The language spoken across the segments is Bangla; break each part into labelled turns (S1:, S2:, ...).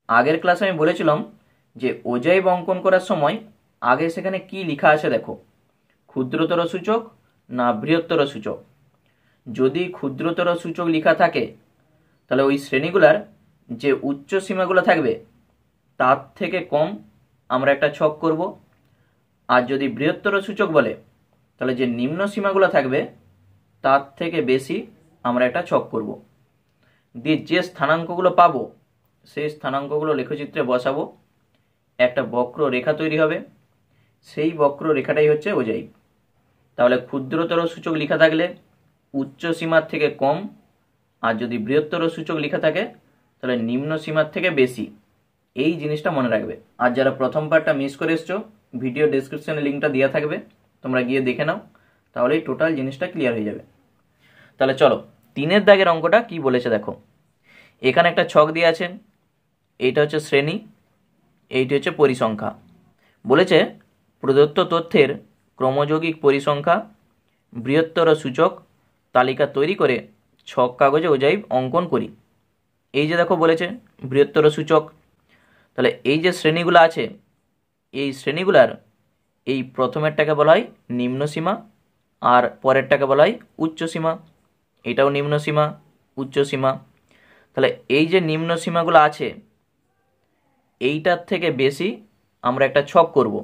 S1: আগের ক্লাসে আমি বলেছিলাম যে অজাইব অঙ্কন করার সময় আগে সেখানে কি লেখা আছে দেখো, ক্ষুদ্রতর সূচক না বৃহত্তর সূচক। যদি ক্ষুদ্রতর সূচক লেখা থাকে তাহলে ওই শ্রেণীগুলার যে উচ্চ সীমাগুলো থাকবে তার থেকে কম আমরা একটা ছক করব, আর যদি বৃহত্তর সূচক বলে তাহলে যে নিম্ন সীমাগুলো থাকবে তার থেকে বেশি আমরা একটা ছক করব। দিয়ে যে স্থানাঙ্কগুলো পাবো সেই স্থানাঙ্কগুলো লেখচিত্রে বসাবো, একটা বক্র রেখা তৈরি হবে, সেই বক্র রেখাটাই হচ্ছে অজাইব। তাহলে ক্ষুদ্রতর সূচক লেখা থাকলে উচ্চ সীমার থেকে কম, আর যদি বৃহত্তর সূচক লেখা থাকে তাহলে নিম্ন সীমার থেকে বেশি। এই জিনিসটা মনে রাখবে। আর যারা প্রথম পার্টটা মিস করে এসছো, ভিডিও ডেসক্রিপশনে লিঙ্কটা দেওয়া থাকবে, তোমরা গিয়ে দেখে নাও, তাহলেই টোটাল জিনিসটা ক্লিয়ার হয়ে যাবে। তাহলে চলো 3-এর দাগের অঙ্কটা কি বলেছে দেখো। এখানে একটা ছক দিয়ে আছে, এইটা হচ্ছে শ্রেণী, এইটি হচ্ছে পরিসংখ্যা। বলেছে প্রদত্ত তথ্যের ক্রমযৌগিক পরিসংখ্যা বৃহত্তর সূচক তালিকা তৈরি করে ছক কাগজে অজাইব অঙ্কন করি। এই যে দেখো বলেছে বৃহত্তর সূচক, তাহলে এই যে শ্রেণীগুলো আছে এই শ্রেণীগুলার এই প্রথমেরটাকে বলা হয় নিম্ন সীমা, আর পরেরটাকে বলা হয় উচ্চ সীমা। এটাও নিম্ন সীমা, উচ্চ সীমা। তাহলে এই যে নিম্ন সীমাগুলো আছে এইটার থেকে বেশি আমরা একটা ছক করব,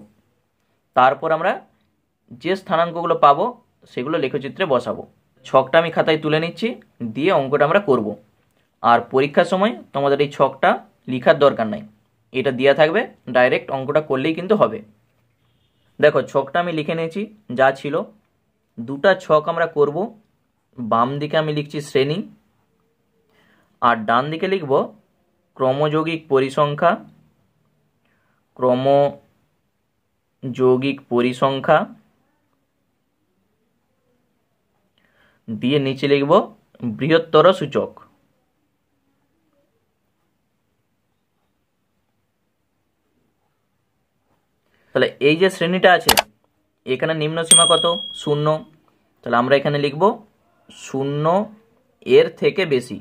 S1: তারপর আমরা যে স্থানাঙ্কগুলো পাবো সেগুলো লেখচিত্রে বসাবো। ছকটা আমি খাতায় তুলে নিচ্ছি, দিয়ে অঙ্কটা আমরা করব। আর পরীক্ষার সময় তোমাদের এই ছকটা লেখার দরকার নাই, এটা দেওয়া থাকবে, ডাইরেক্ট অঙ্কটা করলেই কিন্তু হবে। দেখো ছকটা আমি লিখে নিয়েছি যা ছিল। দুটা ছক আমরা করব। বাম দিকে আমি লিখছি শ্রেণী, আর ডান দিকে লিখব ক্রমযৌগিক পরিসংখ্যা। ক্রমযৌগিক পরিসংখ্যা দিয়ে নিচে লিখব বৃহত্তর সূচক। তাহলে এই যে শ্রেণীটা আছে এখানে নিম্ন সীমা কত? 0। তাহলে আমরা এখানে লিখব 0 এর থেকে বেশি,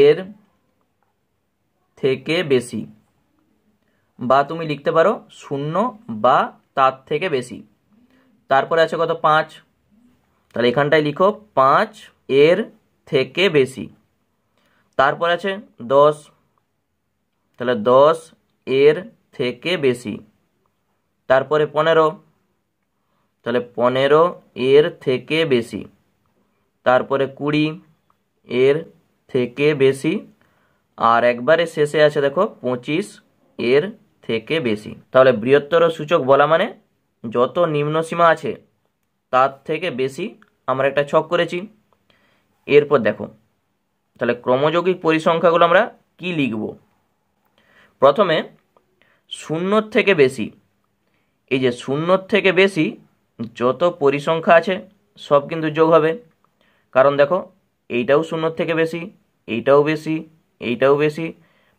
S1: এর থেকে বেশি, বা তুমি লিখতে পারো 0 বা তার থেকে বেশি। তারপরে আছে কত? 5। তাহলে এখানটায় লিখো 5 এর থেকে বেশি। তারপর আছে 10, তাহলে 10 এর থেকে বেশি। তারপরে 15, তাহলে 15 এর থেকে বেশি। তারপরে 20 এর থেকে বেশি। আর একবারে শেষে আছে দেখো 25 এর থেকে বেশি। তাহলে বৃহত্তর সূচক বলা মানে যত নিম্ন সীমা আছে তার থেকে বেশি আমরা একটা ছক করেছি। এরপর দেখো তাহলে ক্রমযৌগিক পরিসংখ্যাগুলো আমরা কি লিখব। প্রথমে 0 থেকে বেশি, এই যে 0 থেকে বেশি যত পরিসংখ্যা আছে সব কিন্তু যোগ হবে, কারণ দেখো এইটাও 0 থেকে বেশি, এইটাও বেশি, এইটাও বেশি,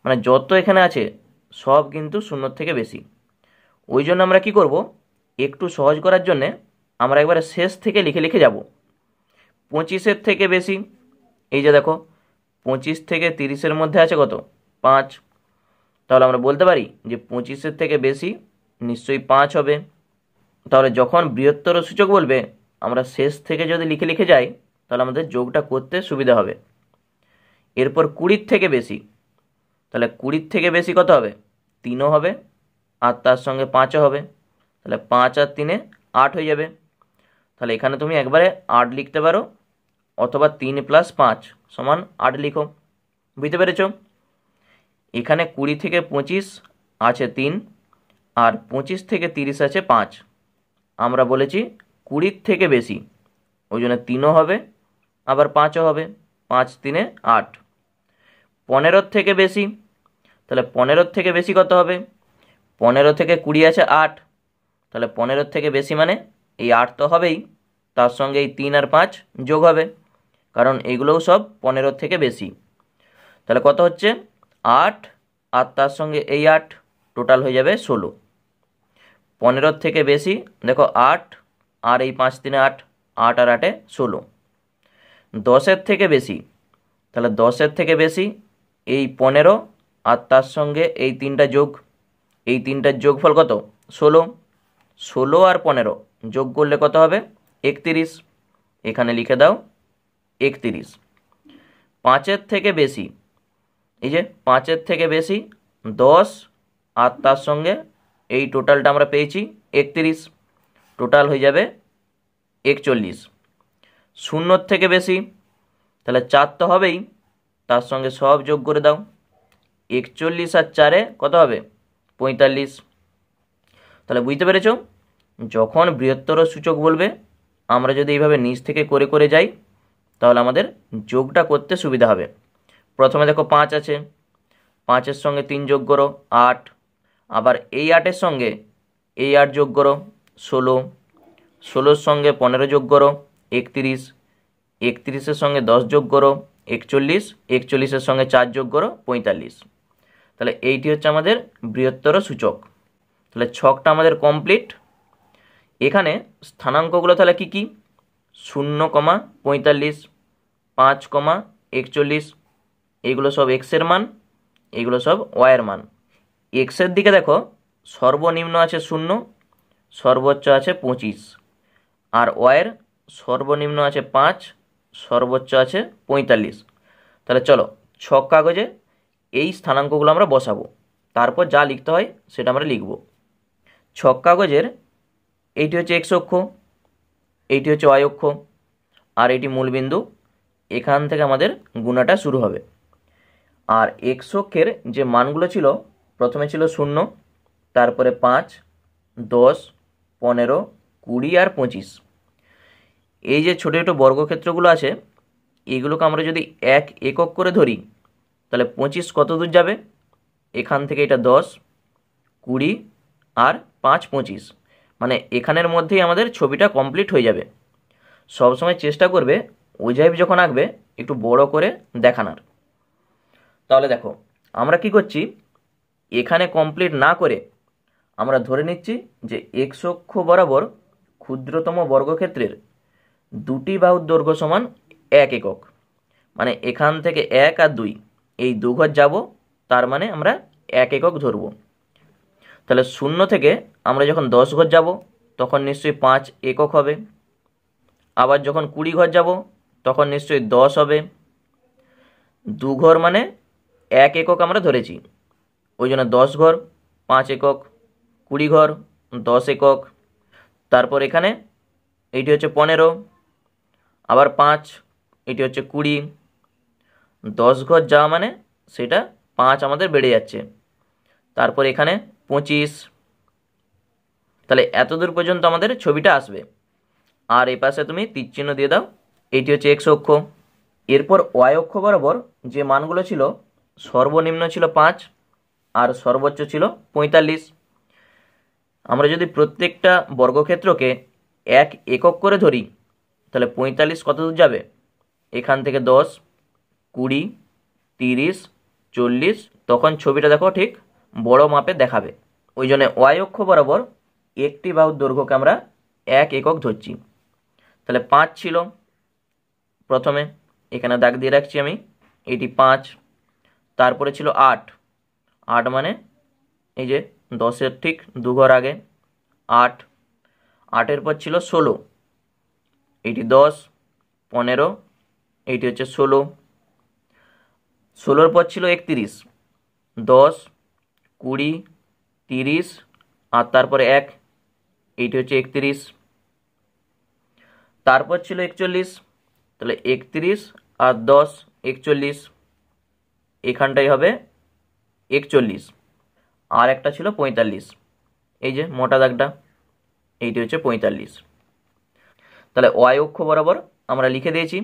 S1: মানে যত এখানে আছে সব কিন্তু 0 থেকে বেশি। ওই জন্য আমরা কি করব, একটু সহজ করার জন্যে আমরা একবারে শেষ থেকে লিখে লিখে যাব। 25-এর থেকে বেশি, এই যে দেখো 25 থেকে 30-এর মধ্যে আছে কত? 5। তাহলে আমরা বলতে পারি যে 25-এর থেকে বেশি নিশ্চয়ই 5 হবে। তাহলে যখন বৃহত্তর সূচক বলবে আমরা শেষ থেকে যদি লিখে লিখে যাই তাহলে আমাদের যোগটা করতে সুবিধা হবে। এরপর 20-এর থেকে বেশি, তাহলে 20-এর থেকে বেশি কত হবে? 3ও হবে, আর তার সঙ্গে 5ও হবে। তাহলে 5 আর 3-এ 8 হয়ে যাবে। তাহলে এখানে তুমি একবারে 8 লিখতে পারো, অথবা 3 + 5 = 8 লিখো। বুঝতে পেরেছ? এখানে 20 থেকে 25 আছে 3, আর 25 থেকে 30 আছে 5। আমরা বলেছি 20-এর থেকে বেশি, ওই জন্য 3ও হবে, আবার 5ও হবে। 5 3-এ 8। 15-এর থেকে বেশি, তাহলে 15-এর থেকে বেশি কত হবে? 15 থেকে 20 আছে 8, তাহলে 15-এর থেকে বেশি মানে এই 8 তো হবেই, তার সঙ্গে এই 3 আর 5 যোগ হবে, কারণ এগুলোও সব 15-এর থেকে বেশি। তাহলে কত হচ্ছে? 8, আর তার সঙ্গে এই 8, টোটাল হয়ে যাবে 16। 15-এর থেকে বেশি দেখো 8, আর এই 5 3-এ 8, 8 আর 8-এ 16। 10-এর থেকে বেশি, তাহলে 10-এর থেকে বেশি এই 15, আর তার সঙ্গে এই তিনটা যোগ, এই তিনটার যোগফল কত? 16। 16 আর 15 যোগ করলে কত হবে? 31। এখানে লিখে দাও 31। 5-এর থেকে বেশি, এই যে 5-এর থেকে বেশি 10 আর তার সঙ্গে এই টোটালটা আমরা পেয়েছি 31, টোটাল হয়ে যাবে 41। 0-এর থেকে বেশি, তাহলে 4 তো হবেই, তার সঙ্গে সব যোগ করে দাও। 41 আর 4-এ কত হবে? 45। তাহলে বুঝতে পেরেছ, যখন বৃহত্তর সূচক বলবে আমরা যদি এইভাবে নিচ থেকে করে করে যাই তাহলে আমাদের যোগটা করতে সুবিধা হবে। প্রথমে দেখো 5 আছে, 5-এর সঙ্গে 3 যোগ করো 8, আবার এই 8-এর সঙ্গে এই 8 যোগ করো 16, 16-র সঙ্গে 15 যোগ করো 31, 31-এর সঙ্গে 10 যোগ করো 41, 41-এর সঙ্গে 4 যোগ করো 45। তাহলে এইটি হচ্ছে আমাদের বৃহত্তর সূচক। তাহলে ছকটা আমাদের কমপ্লিট। এখানে স্থানাঙ্কগুলো তাহলে কি কি? 0,45, 5,41, এগুলো সব এক্সের মান, এগুলো সব ওয়াইয়ের মান। এক্সের দিকে দেখো সর্বনিম্ন আছে 0, সর্বোচ্চ আছে 25, আর ওয়াইয়ের সর্বনিম্ন আছে 5, সর্বোচ্চ আছে 45। তাহলে চলো ছক কাগজে এই স্থানাঙ্কগুলো আমরা বসাবো, তারপর যা লিখতে হয় সেটা আমরা লিখব। ছক কাগজের এইটি হচ্ছে এক্স অক্ষ, এইটি হচ্ছে ওয়াই অক্ষ, আর এটি মূলবিন্দু। এখান থেকে আমাদের গুণাটা শুরু হবে। আর এক্স অক্ষের যে মানগুলো ছিল, প্রথমে ছিল 0, তারপরে 5, 10, 15, 20 আর 25। এই যে ছোটো ছোটো বর্গক্ষেত্রগুলো আছে এইগুলোকে আমরা যদি 1 একক করে ধরি তাহলে 25 কত দূর যাবে? এখান থেকে এটা 10, 20 আর 5, 25, মানে এখানের মধ্যেই আমাদের ছবিটা কমপ্লিট হয়ে যাবে। সবসময় চেষ্টা করবে ওইভাবে যখন আঁকবে একটু বড় করে দেখানোর। তাহলে দেখো আমরা কি করছি, এখানে কমপ্লিট না করে আমরা ধরে নিচ্ছি যে এক্স অক্ষ বরাবর ক্ষুদ্রতম বর্গক্ষেত্রের দুটি বাহুর দৈর্ঘ্য সমান 1 একক, মানে এখান থেকে 1 আর 2 এই দু ঘর যাব, তার মানে আমরা 1 একক ধরব। তাহলে 0 থেকে আমরা যখন 10 ঘর যাব তখন নিশ্চয়ই 5 একক হবে, আবার যখন 20 ঘর যাব তখন নিশ্চয়ই 10 হবে। 2 ঘর মানে 1 একক আমরা ধরেছি, ওই জন্য 10 ঘর 5 একক, 20 ঘর 10 একক। তারপর এখানে এইটি হচ্ছে 15, আবার 5, এটি হচ্ছে 20। 10 ঘর যাওয়া মানে সেটা 5 আমাদের বেড়ে যাচ্ছে। তারপর এখানে 25। তাহলে এত দূর পর্যন্ত আমাদের ছবিটা আসবে। আর এই পাশে তুমি তীরচিহ্ন দিয়ে দাও, এইটি হচ্ছে এক্স অক্ষ। এরপর ওয়াই অক্ষ বরাবর যে মানগুলো ছিল, সর্বনিম্ন ছিল 5 আর সর্বোচ্চ ছিল 45। আমরা যদি প্রত্যেকটা বর্গক্ষেত্রকে 1 একক করে ধরি তাহলে 45 কত দূর যাবে? এখান থেকে 10, 20, 30, 40, তখন ছবিটা দেখো ঠিক বড় মাপে দেখাবে। ওই জন্য ওয়াই অক্ষ বরাবর একটি বাহুর দৈর্ঘ্যকে আমরা 1 একক ধরছি। তাহলে 5 ছিল প্রথমে, এখানে দাগ দিয়ে রাখছি আমি, এটি 5। তারপরে ছিল 8, 8 মানে এই যে 10-এর ঠিক 2 ঘর আগে 8। 8-এর পর ছিল 16, এইটি 10, 15, এইটি হচ্ছে 16। 16-র পর ছিল 31, 10, 20, 30 আর তারপরে 1, এইটি হচ্ছে 31। তারপর ছিল 41, তাহলে 31 আর 10, 41, এখানটাই হবে 41। আর একটা ছিল 45, এই যে মোটা দাগটা, এইটি হচ্ছে 45। তাহলে ওয়াই অক্ষ বরাবর আমরা লিখে দিয়েছি।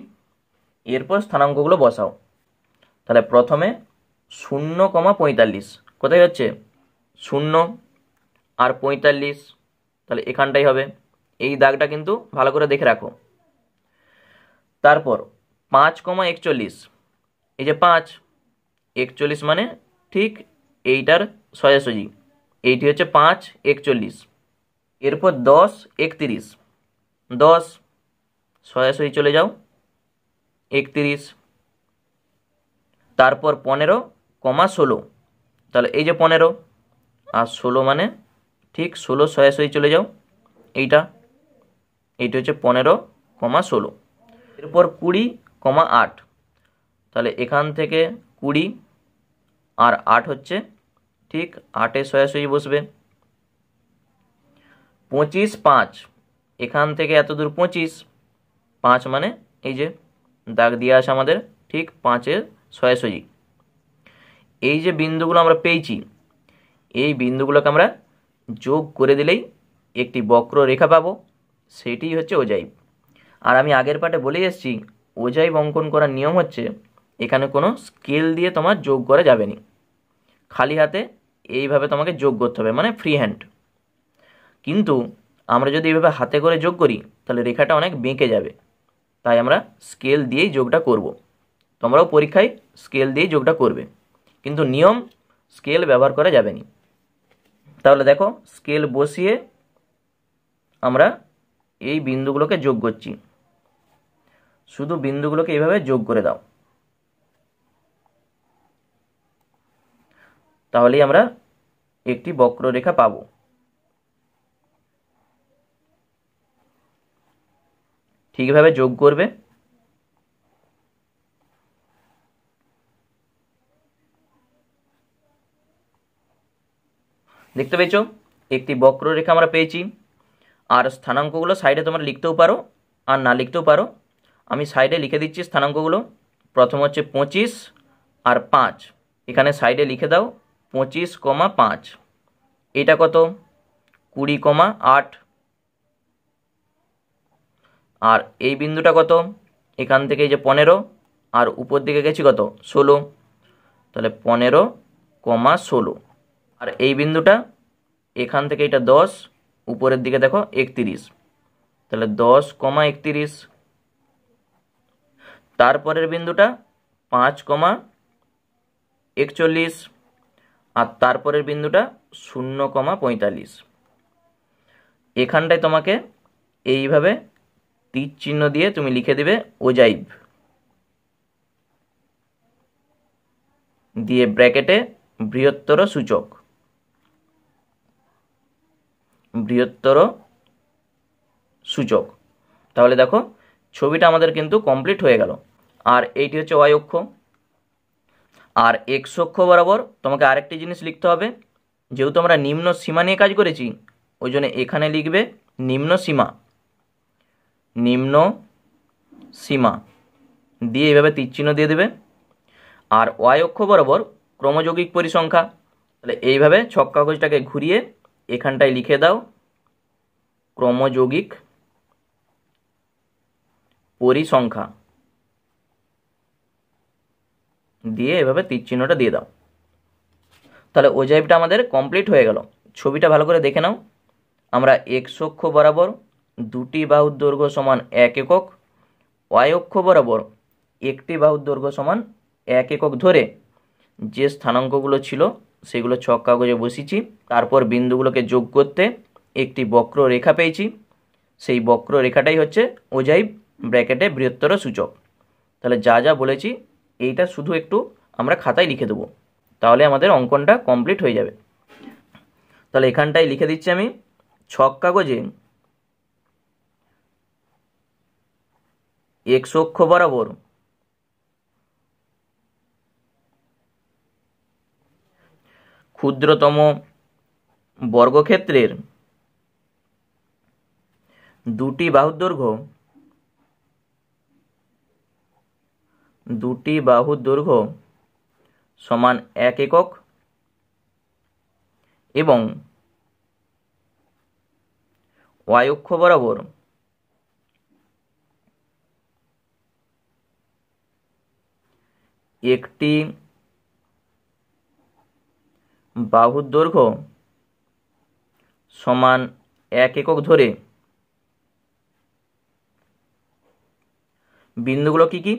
S1: এরপর স্থানাঙ্কগুলো বসাও। তাহলে প্রথমে 0,45 কোথায় হচ্ছে? 0 আর 45, তাহলে এখানটাই হবে। এই দাগটা কিন্তু ভালো করে দেখে রাখো। তারপর 5,41, এই যে 5, 41 মানে ঠিক এইটার সোজাসুজি, এইটি হচ্ছে 5,41। এরপর 10, 31, 10 সোজাসুজি চলে যাও 31। তারপর 15,16, তাহলে এই যে 15 আর 16 মানে ঠিক 16 সোজাসুজি চলে যাও, এইটা হচ্ছে 15,16। এরপর 20,8, তাহলে এখান থেকে 20 আর 8 হচ্ছে ঠিক 8-এ সোজাসুজি বসবে। 25,5, এখান থেকে এত দূর 25, 5 মানে এই যে দাগ দিয়ে আসে আমাদের ঠিক 5-এর সোজাসুজি। এই যে বিন্দুগুলো আমরা পেয়েছি, এই বিন্দুগুলোকে আমরা যোগ করে দিলেই একটি বক্ররেখা পাবো, সেটি হচ্ছে ওজাইব। আর আমি আগের পার্টে বলে এসেছি ওজাইব অঙ্কন করার নিয়ম হচ্ছে এখানে কোনো স্কেল দিয়ে তোমার যোগ করা যাবে না, খালি হাতে এইভাবে তোমাকে যোগ করতে হবে, মানে ফ্রি হ্যান্ড। কিন্তু আমরা যদি এইভাবে হাতে করে যোগ করি তাহলে রেখাটা অনেক বেঁকে যাবে, তাই আমরা স্কেল দিয়েই যোগটা করব। তোমরাও পরীক্ষায় স্কেল দিয়েই যোগটা করবে, কিন্তু নিয়ম স্কেল ব্যবহার করা যাবে না। তাহলে দেখো স্কেল বসিয়ে আমরা এই বিন্দুগুলোকে যোগ করছি, শুধু বিন্দুগুলোকে এইভাবে যোগ করে দাও, তাহলেই আমরা একটি বক্ররেখা পাবো। ঠিকভাবে যোগ করবে। দেখতে পেয়েছো একটি বক্ররেখা আমরা পেয়েছি। আর স্থানাঙ্কগুলো সাইডে তোমরা লিখতেও পারো আর না লিখতেও পারো, আমি সাইডে লিখে দিচ্ছি স্থানাঙ্কগুলো। প্রথম হচ্ছে 25 আর 5, এখানে সাইডে লিখে দাও 25,5। এটা কত? 20,8। আর এই বিন্দুটা কত? এখান থেকে এই যে 15 আর উপর দিকে গেছি কত? 16, তাহলে 15,16। আর এই বিন্দুটা এখান থেকে এটা 10, উপরের দিকে দেখো 31, তাহলে 10,31। তারপরের বিন্দুটা 5,41 আর তারপরের বিন্দুটা 0,45। এখানটায় তোমাকে এইভাবে তীর চিহ্ন দিয়ে তুমি লিখে দেবে ওজাইব, দিয়ে ব্র্যাকেটে বৃহত্তর সূচক, বৃহত্তর সূচক। তাহলে দেখো ছবিটা আমাদের কিন্তু কমপ্লিট হয়ে গেল। আর এইটি হচ্ছে ওয়াই অক্ষ। আর এক্স অক্ষ বরাবর তোমাকে আরেকটি জিনিস লিখতে হবে, যেহেতু আমরা নিম্ন সীমা নিয়ে কাজ করেছি ওই জন্য এখানে লিখবে নিম্ন সীমা, নিম্ন সীমা দিয়ে এইভাবে তীরচিহ্ন দিয়ে দেবে। আর ওয়াই অক্ষ বরাবর ক্রমযৌগিক পরিসংখ্যা, তাহলে এইভাবে ছক কাগজটাকে ঘুরিয়ে এখানটায় লিখে দাও ক্রমযৌগিক পরিসংখ্যা, দিয়ে এভাবে তীরচিহ্নটা দিয়ে দাও। তাহলে ওজাইবটা আমাদের কমপ্লিট হয়ে গেল। ছবিটা ভালো করে দেখে নাও। আমরা এক্স অক্ষ বরাবর দুটি বাহুর দৈর্ঘ্য সমান 1 একক, ওয়াই অক্ষ বরাবর একটি বাহুর দৈর্ঘ্য সমান 1 একক ধরে যে স্থানাঙ্কগুলো ছিল সেগুলো ছক কাগজে বসিয়েছি। তারপর বিন্দুগুলোকে যোগ করতে একটি বক্র রেখা পেয়েছি, সেই বক্র রেখাটাই হচ্ছে ওজাইব ব্র্যাকেটে বৃহত্তর সূচক। তাহলে যা যা বলেছি এইটা শুধু একটু আমরা খাতায় লিখে দেবো, তাহলে আমাদের অঙ্কনটা কমপ্লিট হয়ে যাবে। তাহলে এখানটায় লিখে দিচ্ছি আমি ছক কাগজে এক্স অক্ষ বরাবর ক্ষুদ্রতম বর্গক্ষেত্রের দুটি বাহুর দৈর্ঘ্য সমান 1 একক এবং ওয়াই অক্ষ বরাবর একটি বাহুর দৈর্ঘ্য সমান 1 একক ধরে বিন্দুগুলো কি কি?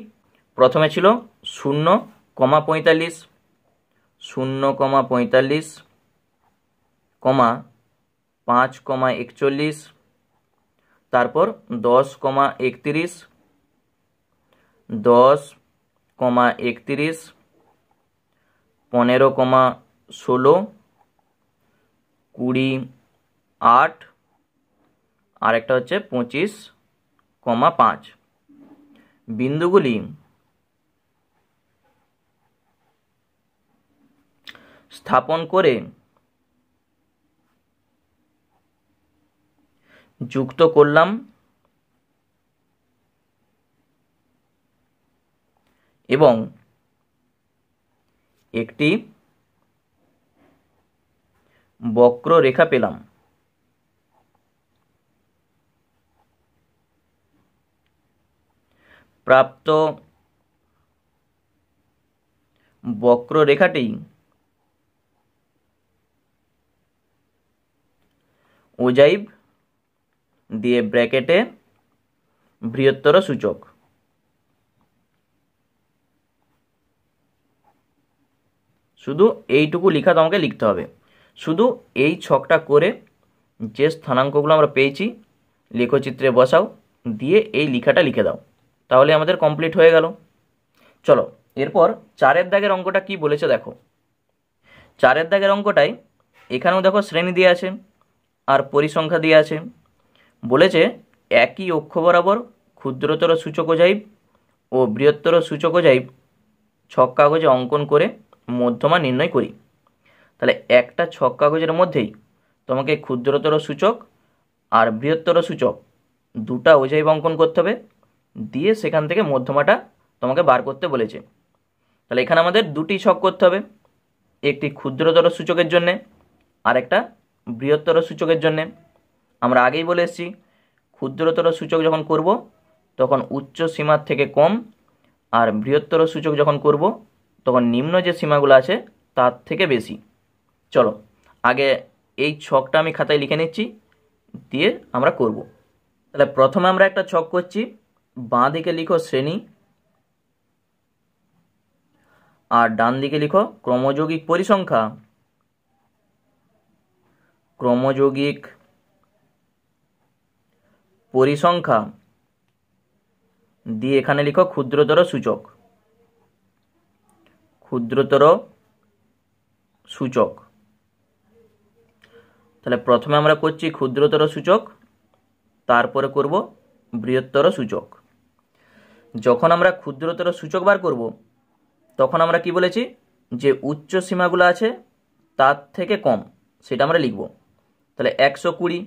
S1: প্রথমে ছিল 0,45, 0,45, 5,41, তারপর 10,31, 10,31, 16, 20, 8, আর একটা হচ্ছে 25,5। বিন্দুগুলি স্থাপন করে যুক্ত করলাম এবং একটি বক্ররেখা পেলাম। প্রাপ্ত বক্ররেখাটি ওজাইভ দিয়ে ব্র্যাকেটে বৃহত্তর সূচক। শুধু এইটুকু লেখা তোমাকে লিখতে হবে। শুধু এই ছকটা করে যে স্থানাঙ্কগুলো আমরা পেয়েছি লেখচিত্রে বসাও, দিয়ে এই লেখাটা লিখে দাও, তাহলে আমাদের কমপ্লিট হয়ে গেল। চলো এরপর 4-এর দাগের অঙ্কটা কি বলেছে দেখো। 4-এর দাগের অঙ্কটাই এখানেও দেখো শ্রেণী দিয়ে আছে আর পরিসংখ্যা দিয়ে আছে। বলেছে একই অক্ষ বরাবর ক্ষুদ্রতর সূচক ওজাইভ ও বৃহত্তর সূচক ওজাইভ ছক কাগজে অঙ্কন করে মধ্যমা নির্ণয় করি। তাহলে একটা ছক কাগজের মধ্যেই তোমাকে ক্ষুদ্রতর সূচক আর বৃহত্তর সূচক দুটা ওজাইভ অঙ্কন করতে হবে, দিয়ে সেখান থেকে মধ্যমাটা তোমাকে বার করতে বলেছে। তাহলে এখানে আমাদের দুটি ছক করতে হবে, একটি ক্ষুদ্রতর সূচকের জন্যে আর একটা বৃহত্তর সূচকের জন্যে। আমরা আগেই বলে এসেছি ক্ষুদ্রতর সূচক যখন করব তখন উচ্চ সীমার থেকে কম, আর বৃহত্তর সূচক যখন করব তখন নিম্ন যে সীমাগুলো আছে তার থেকে বেশি। চলো আগে এই ছকটা আমি খাতায় লিখে নিচ্ছি, দিয়ে আমরা করব। তাহলে প্রথমে আমরা একটা ছক করছি। বাঁ দিকে লিখো শ্রেণী আর ডান দিকে লিখো ক্রমযৌগিক পরিসংখ্যা। ক্রমযৌগিক পরিসংখ্যা দিয়ে এখানে লিখো ক্ষুদ্রতর সূচক। ক্ষুদ্রতর সূচক। তাহলে প্রথমে আমরা করছি ক্ষুদ্রতর সূচক, তারপরে করব বৃহত্তর সূচক। যখন আমরা ক্ষুদ্রতর সূচক বার করব তখন আমরা কি বলেছি, যে উচ্চ সীমাগুলো আছে তার থেকে কম সেটা আমরা লিখব। তাহলে 120,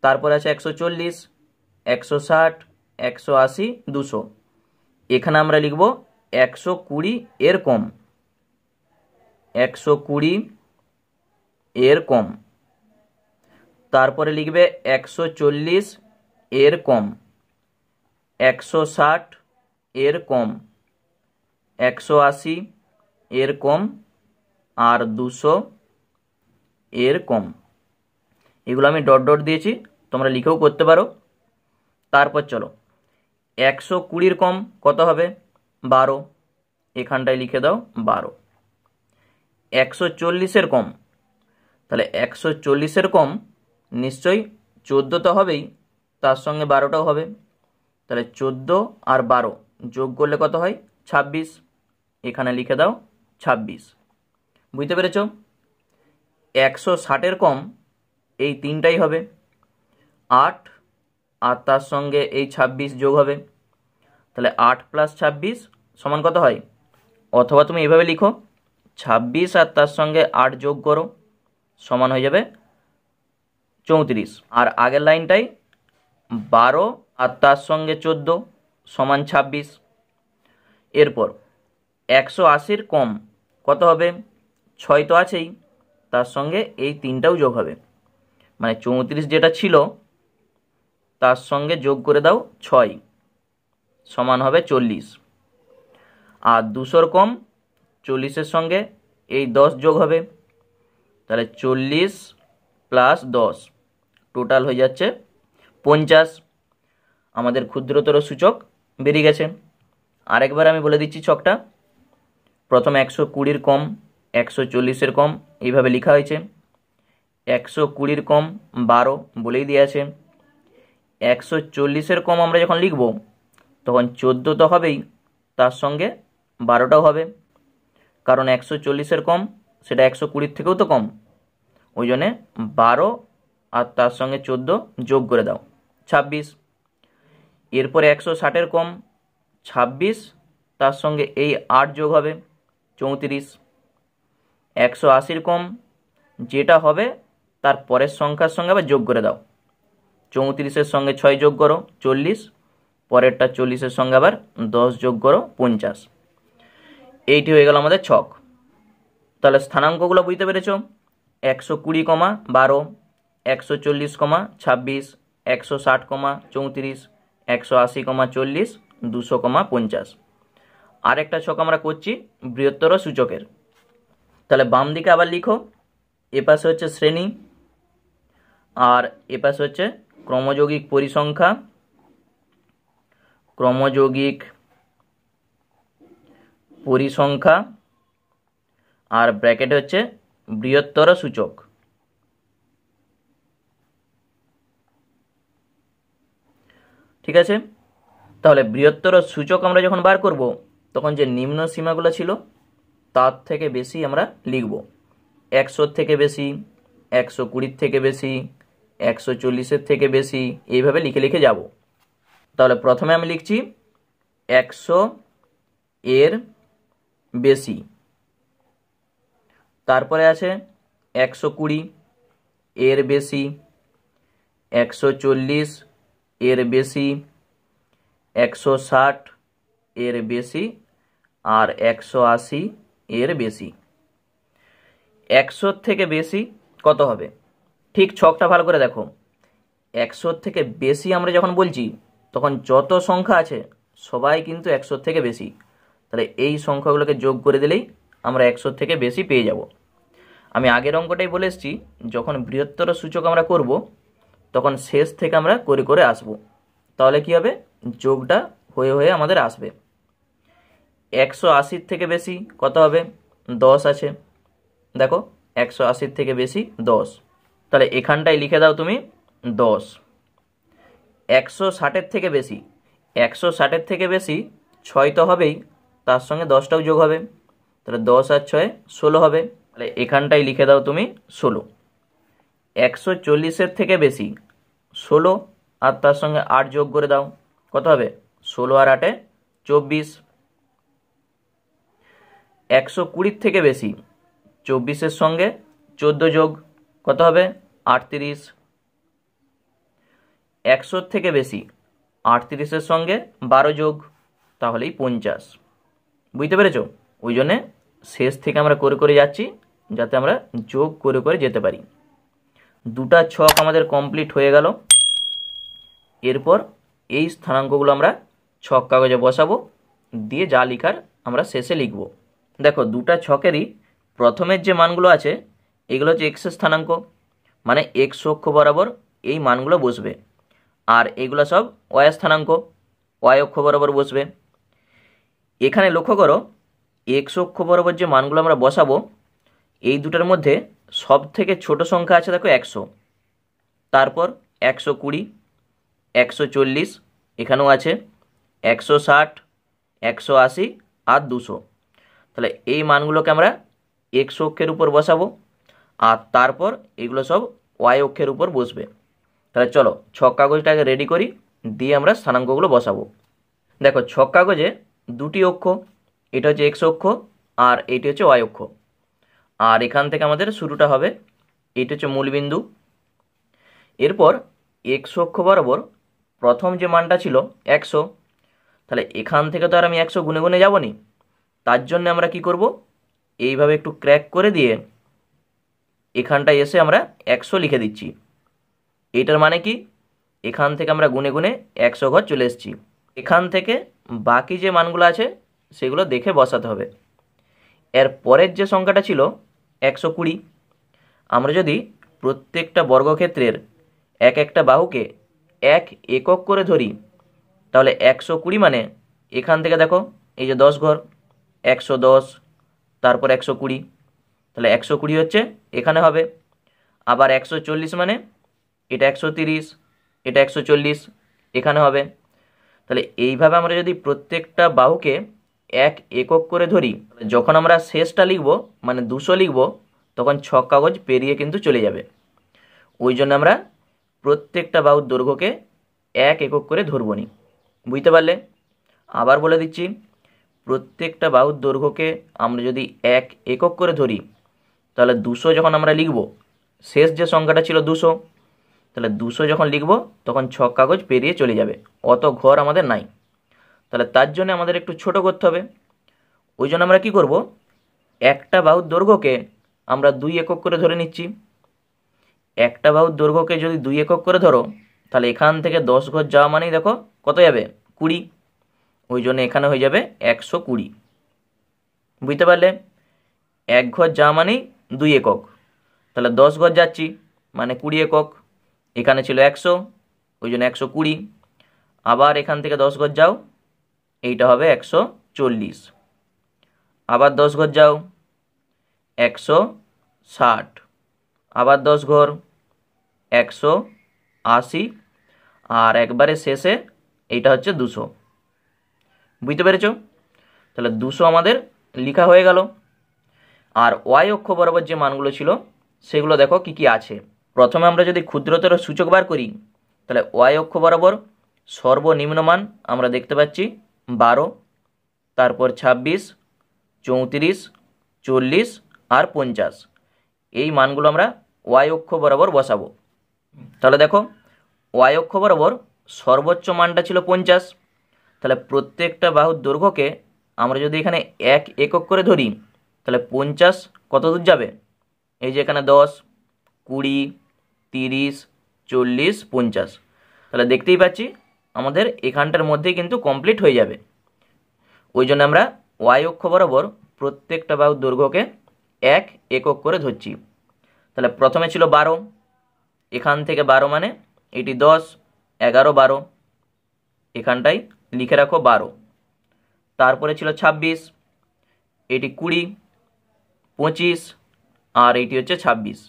S1: তারপরে আছে 140, 160, 180, 200। এখানে আমরা লিখব 120 এর কম। 120 এর কম। তারপরে লিখবে 140 এর কম, 160 এর কম, 180 এর কম, আর 200 এর কম। এগুলো আমি ডট ডট দিয়েছি, তোমরা লিখেও করতে পারো। তারপর চলো 120 কম কত হবে, 12, এখানটায় লিখে দাও 12। 140 কম, তাহলে 140 কম নিশ্চয়ই 14 তো হবেই, তার সঙ্গে 12টাও হবে। তাহলে 14 আর 12 যোগ করলে কত হয়, 26, এখানে লিখে দাও 26। বুঝতে পেরেছ? 160 কম এই তিনটাই হবে, 8 আর তার সঙ্গে এই 26 যোগ হবে। তাহলে 8 + 26 সমান কত হয়, অথবা তুমি এইভাবে লিখো 26 আর তার সঙ্গে 8 যোগ করো, সমান হয়ে যাবে 34। আর আগের লাইনটাই 12 আর তার সঙ্গে 14 সমান 26। এরপর 180 কম কত হবে, 6 তো আছেই, তার সঙ্গে এই তিনটাও যোগ হবে, মানে 34 যেটা ছিল তার সঙ্গে যোগ করে দাও 6, সমান হবে 40। আর 200 কম 40-এর সঙ্গে এই 10 যোগ হবে, তাহলে 40 + 10 টোটাল হয়ে যাচ্ছে 50। আমাদের ক্ষুদ্রতর সূচক বেরিয়ে গেছে। আরেকবার আমি বলে দিচ্ছি ছকটা। প্রথমে 120 কম 140 কম এইভাবে লেখা হয়েছে। 120 কম 12 বলেই দিয়ে আছে। 140 কম আমরা যখন লিখব তখন 14 তো হবেই, তার সঙ্গে 12টাও হবে, কারণ 140 কম সেটা 120 থেকেও তো কম, ওই জন্যে 12 আর তার সঙ্গে 14 যোগ করে দাও, 26। এরপরে 160-এর কম 26, তার সঙ্গে এই 8 যোগ হবে 34। 180-র কম যেটা হবে তার পরের সংখ্যার সঙ্গে আবার যোগ করে দাও, 34-এর সঙ্গে 6 যোগ করো 40, পরেরটা 40-এর সঙ্গে আবার 10 যোগ করো 50। এইটি হয়ে গেল আমাদের ছক। তাহলে স্থানাঙ্কগুলো বুঝতে পেরেছ? 120, 12, 140, 26, 160, 34, 180, 40, 200, 50। আরেকটা ছক আমরা করছি বৃহত্তর সূচকের। তাহলে বাম দিকে আবার লিখো, এপাশে হচ্ছে শ্রেণী আর এপাশে হচ্ছে ক্রমযৌগিক পরিসংখ্যা, ক্রমযৌগিক পরিসংখ্যা, আর ব্র্যাকেটে হচ্ছে বৃহত্তর সূচক। ঠিক আছে, তাহলে বৃহত্তর সূচক আমরা যখন বার করব তখন যে নিম্ন সীমাগুলো ছিল তার থেকে বেশি আমরা লিখব, 100 থেকে বেশি, 120 থেকে বেশি, 140-এর থেকে বেশি, এইভাবে লিখে লিখে যাব। তাহলে প্রথমে আমি লিখছি 100 এর বেশি, তারপরে আছে 120 এর বেশি, 140 এর বেশি, 160 এর বেশি, আর 180 এর বেশি। 100 থেকে বেশি কত হবে? ঠিক ছকটা ভালো করে দেখো, 100 থেকে বেশি আমরা যখন বলছি তখন যত সংখ্যা আছে সবাই কিন্তু 100 থেকে বেশি, তাহলে এই সংখ্যাগুলোকে যোগ করে দিলেই আমরা 100 থেকে বেশি পেয়ে যাব। আমি আগের অঙ্কটাই বলে এসেছি, যখন বৃহত্তর সূচক আমরা করব তখন শেষ থেকে আমরা করে করে আসব, তাহলে কি হবে, যোগটা হয়ে হয়ে আমাদের আসবে। 180 থেকে বেশি কত হবে? 10 আছে, দেখো 180 থেকে বেশি 10, তাহলে এখানটায় লিখে দাও তুমি 10। 160-এর থেকে বেশি, 160-এর থেকে বেশি 6 তো হবেই, তার সঙ্গে 10টাও যোগ হবে, তাহলে 10 আর 6 16 হবে, তাহলে এখানটায় লিখে দাও তুমি 16। 140-এর থেকে বেশি 16 আর তার সঙ্গে 8 যোগ করে দাও, কত হবে? 16 আর 8 24। 120-এর থেকে বেশি 24-এর সঙ্গে 14 যোগ, কত হবে? 38। 100-এর থেকে বেশি 38-এর সঙ্গে 12 যোগ, তাহলেই 50। বুঝতে পেরেছ? ওই জন্যে শেষ থেকে আমরা করে করে যাচ্ছি যাতে আমরা যোগ করে করে যেতে পারি। দুটা ছক আমাদের কমপ্লিট হয়ে গেল। এরপর এই স্থানাঙ্কগুলো আমরা ছক কাগজে বসাবো, দিয়ে যা লিখার আমরা শেষে লিখব। দেখো দুটা ছকেরই প্রথমের যে মানগুলো আছে এগুলো হচ্ছে এক্সের স্থানাঙ্ক, মানে এক্স অক্ষ বরাবর এই মানগুলো বসবে, আর এগুলো সব ওয়াই স্থানাঙ্ক, ওয়াই অক্ষ বরাবর বসবে। এখানে লক্ষ্য করো, এক্স অক্ষ বরাবর যে মানগুলো আমরা বসাবো এই দুটার মধ্যে সব থেকে ছোট সংখ্যা আছে দেখো 100, তারপর 120, 140, এখানেও আছে 160, 180 আর 200। তাহলে এই মানগুলোকে আমরা এক্স অক্ষের উপর বসাবো, আর তারপর এগুলো সব ওয়াই অক্ষের উপর বসবে। তাহলে চলো ছক কাগজটাকে রেডি করি, দিয়ে আমরা স্থানাঙ্কগুলো বসাবো। দেখো ছক কাগজে দুটি অক্ষ, এটা হচ্ছে এক্স অক্ষ আর এইটি হচ্ছে ওয়াই অক্ষ, আর এখান থেকে আমাদের শুরুটা হবে, এইটা হচ্ছে মূলবিন্দু। এরপর এক্স অক্ষ বরাবর প্রথম যে মানটা ছিল 100, তাহলে এখান থেকে তো আর আমি 100 গুনে গুনে যাব নি, তার জন্য আমরা কি করব, এইভাবে একটু ক্র্যাক করে দিয়ে এখানটায় এসে আমরা 100 লিখে দিচ্ছি। এটার মানে কি, এখান থেকে আমরা গুনে গুনে 100 ঘর চলে এসেছি। এখান থেকে বাকি যে মানগুলো আছে সেগুলো দেখে বসাতে হবে। এর পরের যে সংখ্যাটা ছিল 120, আমরা যদি প্রত্যেকটা বর্গক্ষেত্রের এক একটা বাহুকে 1 একক করে ধরি, তাহলে 120 মানে এখান থেকে দেখো এই যে 10 ঘর, 110, তারপর 120, তাহলে 120 হচ্ছে এখানে হবে। আবার 140 মানে এটা 130, এটা 140 এখানে হবে। তাহলে এইভাবে আমরা যদি প্রত্যেকটা বাহুকে এক একক করে ধরি, যখন আমরা শেষটা লিখব মানে 200 লিখব, তখন 6 কাগজ পেরিয়ে কিন্তু চলে যাবে। ওই জন্য আমরা প্রত্যেকটা বাহুর দৈর্ঘ্যকে এক একক করে ধরব নি। বুঝতে পারলে? আবার বলে দিচ্ছি, প্রত্যেকটা বাহুর দৈর্ঘ্যকে আমরা যদি এক একক করে ধরি, তাহলে 200 যখন আমরা লিখব, শেষ যে সংখ্যাটা ছিল 200, তাহলে 200 যখন লিখব তখন 6 কাগজ পেরিয়ে চলে যাবে, অত ঘর আমাদের নাই। তাহলে তার জন্য আমাদের একটু ছোট করতে হবে। ওই জন্য আমরা কি করব, একটা বাহুর দৈর্ঘ্যকে আমরা 2 একক করে ধরে নিচ্ছি। একটা বাহুর দৈর্ঘ্যকে যদি 2 একক করে ধরো, তাহলে এখান থেকে 10 ঘর যাওয়া মানেই দেখো কত যাবে, 20। ওই জন্য এখানে হয়ে যাবে 120। বুঝতে পারলে? 1 ঘর যাওয়া মানেই 2 একক, তাহলে 10 ঘর যাচ্ছি মানে 20 একক। এখানে ছিল 100, ওই জন্য 120। আবার এখান থেকে 10 ঘর যাও, এইটা হবে 140। আবার 10 ঘর যাও, 160। আবার 10 ঘর, 180। আর একবারে শেষে এইটা হচ্ছে 200। বুঝতে পেরেছ? তাহলে 200 আমাদের লেখা হয়ে গেল। আর ওয়াই অক্ষ বরাবর যে মানগুলো ছিল সেগুলো দেখো কি কি আছে। প্রথমে আমরা যদি ক্ষুদ্রতর সূচক বার করি, তাহলে ওয়াই অক্ষ বরাবর সর্বনিম্ন মান আমরা দেখতে পাচ্ছি 12, তারপর 26, 34, 40 আর 50। এই মানগুলো আমরা ওয়াই অক্ষ বরাবর বসাবো। তাহলে দেখো, ওয়াই অক্ষ বরাবর সর্বোচ্চ মানটা ছিল 50। তাহলে প্রত্যেকটা বাহুর দৈর্ঘ্যকে আমরা যদি এখানে এক একক করে ধরি, তাহলে 50 কত দূর যাবে, এই যে এখানে 10, 20, 30, 40, 50। তাহলে দেখতেই পাচ্ছি আমাদের এখানটার মধ্যেই কিন্তু কমপ্লিট হয়ে যাবে। ওই জন্য আমরা ওয়াই অক্ষ বরাবর প্রত্যেকটা বাহুর দৈর্ঘ্যকে এক একক করে ধরছি। তাহলে প্রথমে ছিল 12, এখান থেকে 12 মানে এটি 10, 11, 12, এখানটাই লিখে রাখো 12। তারপরে ছিল 26, এটি 20, 25 আর এইটি হচ্ছে 26।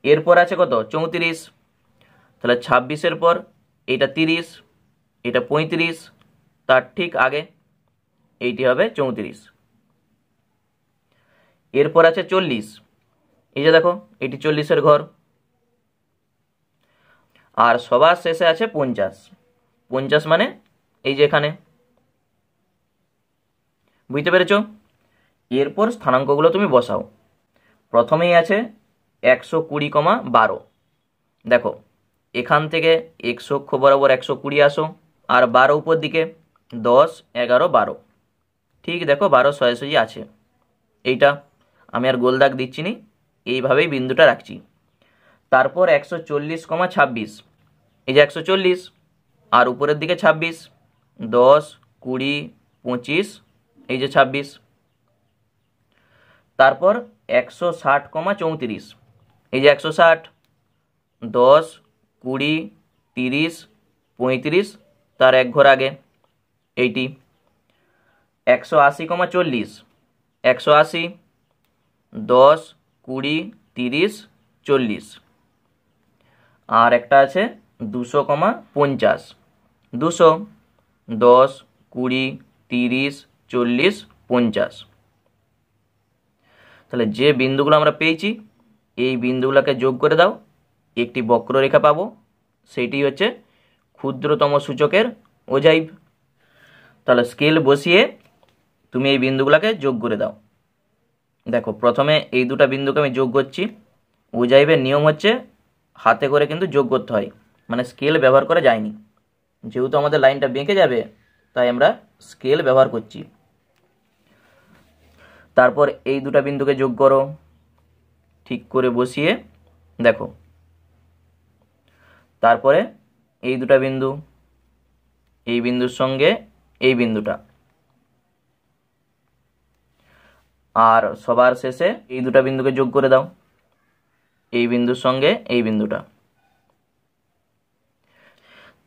S1: এরপর আছে কত, 34। তাহলে 26-এর পর এইটা 30, এটা 35, তার ঠিক আগে এইটি হবে 34। এরপর আছে 40, এই যে দেখো এটি 40-এর ঘর। আর সবার শেষে আছে 50, 50 মানে এই যে এখানে। বুঝতে পেরেছ? এরপর স্থানাঙ্কগুলো তুমি বসাও। প্রথমেই আছে 120,12। দেখো এখান থেকে x অক্ষ বরাবর 120 আসো, আর 12 উপর দিকে 10, 11, 12। ঠিক দেখো 12 সোজাসুজি আছে। এইটা আমি আর গোল দাগ দিচ্ছি নি, এইভাবেই বিন্দুটা রাখছি। তারপর 140,26, এই যে 140 আর উপরের দিকে 26, 10, 20, 25, এই যে 26। তারপর 160,34, এই যে 160, 10, 20, 30, 35, তার এক ঘর আগে এইটি। 180,40, 180, 10, 20, 30, 40। আর একটা আছে 200,50, 200, 10, 20, 30, 40, 50। তাহলে যে বিন্দুগুলো আমরা পেয়েছি এই বিন্দুগুলোকে যোগ করে দাও, একটি বক্ররেখা পাবো, সেইটি হচ্ছে ক্ষুদ্রতম সূচকের ওজাইভ। তাহলে স্কেল বসিয়ে তুমি এই বিন্দুগুলোকে যোগ করে দাও। দেখো প্রথমে এই দুটো বিন্দুকে আমি যোগ করছি। ওজাইভের নিয়ম হচ্ছে হাতে করে কিন্তু যোগ করতে হয়, মানে স্কেল ব্যবহার করা যায়নি। যেহেতু আমাদের লাইনটা বেঁকে যাবে তাই আমরা স্কেল ব্যবহার করছি। তারপর এই দুটো বিন্দুকে যোগ করো, ঠিক করে বসিয়ে দেখো। তারপরে এই দুটো বিন্দু, এই বিন্দুর সঙ্গে এই বিন্দুটা, আর সবার শেষে এই দুটো বিন্দুকে যোগ করে দাও, এই বিন্দুর সঙ্গে এই বিন্দুটা।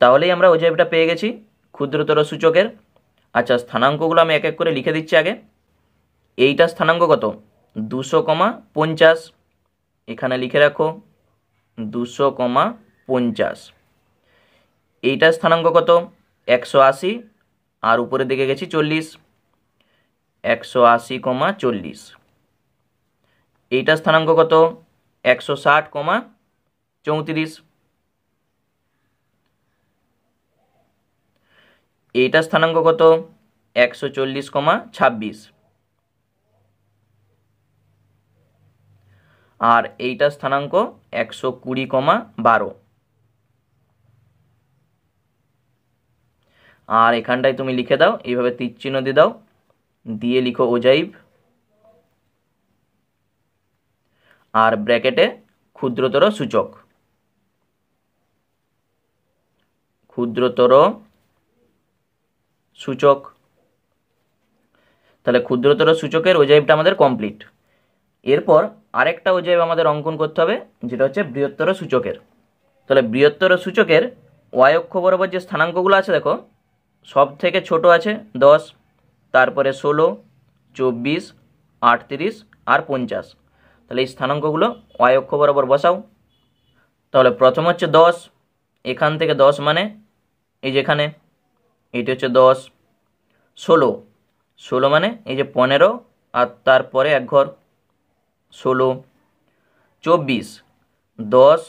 S1: তাহলেই আমরা ওজাইভটা পেয়ে গেছি ক্ষুদ্রতর সূচকের। আচ্ছা স্থানাঙ্কগুলো আমি এক এক করে লিখে দিচ্ছি আগে। এইটা স্থানাঙ্ক কত, 200,50, এখানে লিখে রাখো 200,50। এইটার স্থানাঙ্ক কত, 180, আর উপরের দিকে গেছি 40, 180, 40। এইটা স্থানাঙ্ক কত? 160, 34। এইটা স্থানাঙ্ক কত? 140, 26। আর এইটা স্থানাঙ্ক 120, 12। আর এখানটায় তুমি লিখে দাও, এইভাবে তীর চিহ্ন দিয়ে দাও, দিয়ে লিখো ওজাইব, আর ব্র্যাকেটে ক্ষুদ্রতর সূচক, ক্ষুদ্রতর সূচক। তাহলে ক্ষুদ্রতর সূচকের ওজাইবটা আমাদের কমপ্লিট। এরপর আরেকটা ওজাইব আমাদের অঙ্কন করতে হবে, যেটা হচ্ছে বৃহত্তর সূচকের। তাহলে বৃহত্তর সূচকের ওয়াই অক্ষ বরাবর যে স্থানাঙ্কগুলো আছে দেখো, সব থেকে ছোট আছে 10, তারপরে 16, 24, 38 আর 50। তাহলে এই স্থানাঙ্কগুলো ওয়াই অক্ষ বরাবর বসাও। তাহলে প্রথম হচ্ছে 10, এখান থেকে 10 মানে এই যেখানে, এইটি হচ্ছে 10। 16 মানে এই যে 15 আর তারপরে এক ঘর 16। 24, 10,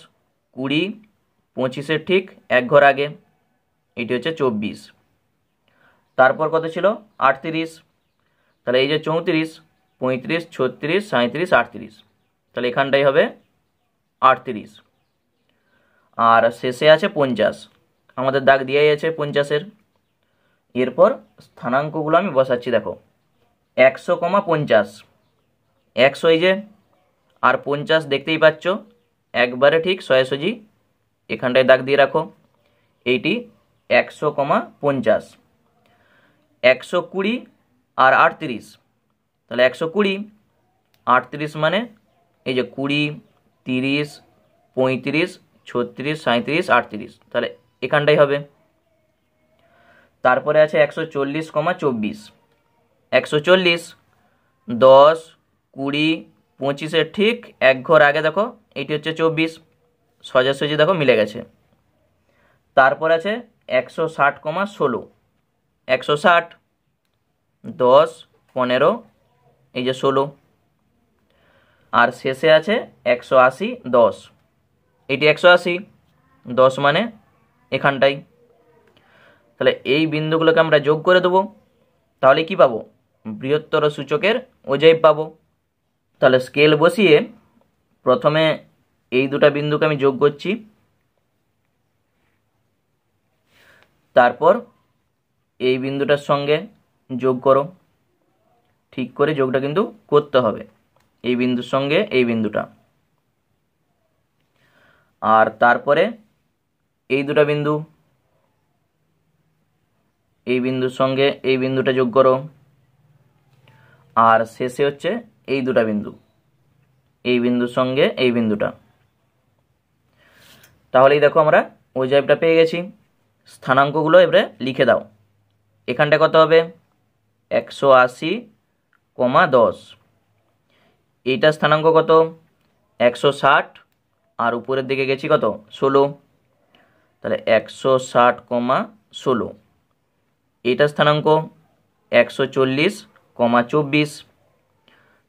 S1: 20, 25-এর ঠিক এক ঘর আগে, এটি হচ্ছে 24। তারপর কত ছিল? 38। তাহলে এই যে 34, 35, 36, 37, 38। তাহলে এখানটাই হবে 38। আর শেষে আছে 50, আমাদের দাগ দিয়েই আছে 50-এর। এরপর স্থানাঙ্কগুলো আমি বসাচ্ছি, দেখো 100, 50। 100 এই যে, আর 50 দেখতেই পাচ্ছ একবারে ঠিক সোজাসুজি এখানটায় দাগ দিয়ে রাখো। এইটি 100, 50। 120 আর 38, তাহলে 120, 38 মানে এই যে 20, 30, 35, 36, 37, 38। তাহলে এখানটাই হবে। তারপরে আছে 140, 24। 140, 10, 20, 25-এর ঠিক এক ঘর আগে দেখো, এটি হচ্ছে 24, সোজাসুজি দেখো মিলে গেছে। তারপর আছে 160, 16। 160, 10, 15, এই যে 16। আর শেষে আছে 180, 10। এটি 180, 10 মানে এখানটাই। তাহলে এই বিন্দুগুলোকে আমরা যোগ করে দেবো, তাহলে কি পাবো? বৃহত্তর সূচকের ওজাইব পাবো। তাহলে স্কেল বসিয়ে প্রথমে এই দুটা বিন্দুকে আমি যোগ করছি, তারপর এই বিন্দুটার সঙ্গে যোগ করো। ঠিক করে যোগটা কিন্তু করতে হবে, এই বিন্দুর সঙ্গে এই বিন্দুটা। আর তারপরে এই দুটা বিন্দু, এই বিন্দুর সঙ্গে এই বিন্দুটা যোগ করো। আর শেষে হচ্ছে এই দুটা বিন্দু, এই বিন্দুর সঙ্গে এই বিন্দুটা। তাহলেই দেখো আমরা ওজাইবটা পেয়ে গেছি। স্থানাঙ্কগুলো এবারে লিখে দাও। এখানটা কত হবে? 180, 10। এইটা স্থানাঙ্ক কত? 160, আর উপরের দিকে গেছি কত? 16। তাহলে 160, 16। এইটা স্থানাঙ্ক 140, 24।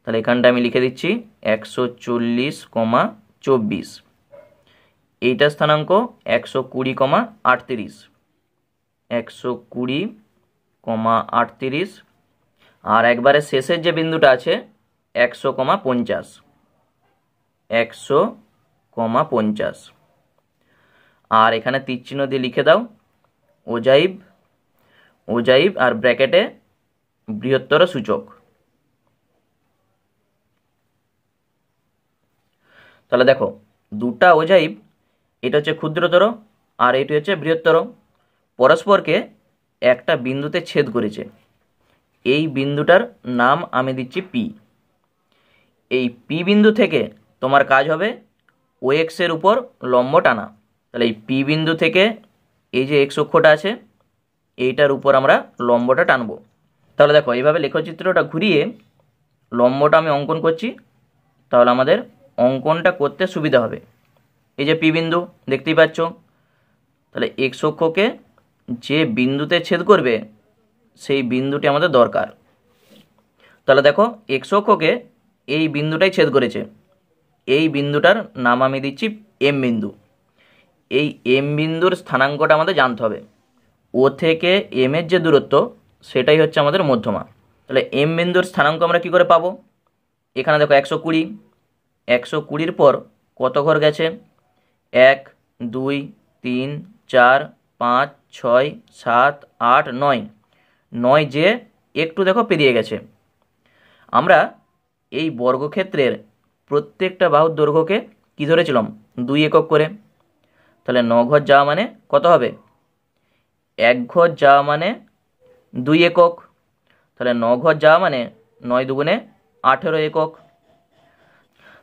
S1: তাহলে এখানটা আমি লিখে দিচ্ছি 140, 24। এইটা স্থানাঙ্ক 120, 38। 120, 38। আর একবারে শেষের যে বিন্দুটা আছে 100, 50। 100, 50। আর এখানে তীর চিহ্ন দিয়ে লিখে দাও ওজাইব, ওজাইব আর ব্র্যাকেটে বৃহত্তর সূচক। তাহলে দেখো দুটা ওজাইব, এটা হচ্ছে ক্ষুদ্রতর আর এটি হচ্ছে বৃহত্তর, পরস্পরকে একটা বিন্দুতে ছেদ করেছে। এই বিন্দুটার নাম আমি দিচ্ছি পি। এই পি বিন্দু থেকে তোমার কাজ হবে ও এক্সের উপর লম্ব টানা। তাহলে এই পি বিন্দু থেকে এই যে এক্স অক্ষটা আছে এইটার উপর আমরা লম্বটা টানবো। তাহলে দেখো এইভাবে লেখচিত্রটা ঘুরিয়ে লম্বটা আমি অঙ্কন করছি, তাহলে আমাদের অঙ্কনটা করতে সুবিধা হবে। এই যে পি বিন্দু দেখতেই পাচ্ছ, তাহলে এক্স অক্ষকে যে বিন্দুতে ছেদ করবে সেই বিন্দুটি আমাদের দরকার। তাহলে দেখো এক্স অক্ষকে এই বিন্দুটাই ছেদ করেছে, এই বিন্দুটার নাম আমি দিচ্ছি এম বিন্দু। এই এম বিন্দুর স্থানাঙ্কটা আমাদের জানতে হবে। ও থেকে এম এর যে দূরত্ব সেটাই হচ্ছে আমাদের মধ্যমা। তাহলে এম বিন্দুর স্থানাঙ্ক আমরা কি করে পাবো? এখানে দেখো 120, 120-র পর কত ঘর গেছে? 1, 2, 3, 4, 5, 6, 7, 8, 9, 9 যে একটু দেখো পেরিয়ে গেছে। আমরা এই বর্গক্ষেত্রের প্রত্যেকটা বাহুর দৈর্ঘ্যকে কি ধরেছিলাম? 2 একক করে। তাহলে 9 ঘর যাওয়া মানে কত হবে? 1 ঘর যাওয়া মানে 2 একক। তাহলে 9 ঘর যাওয়া মানে 9 দুগুণে 18 একক।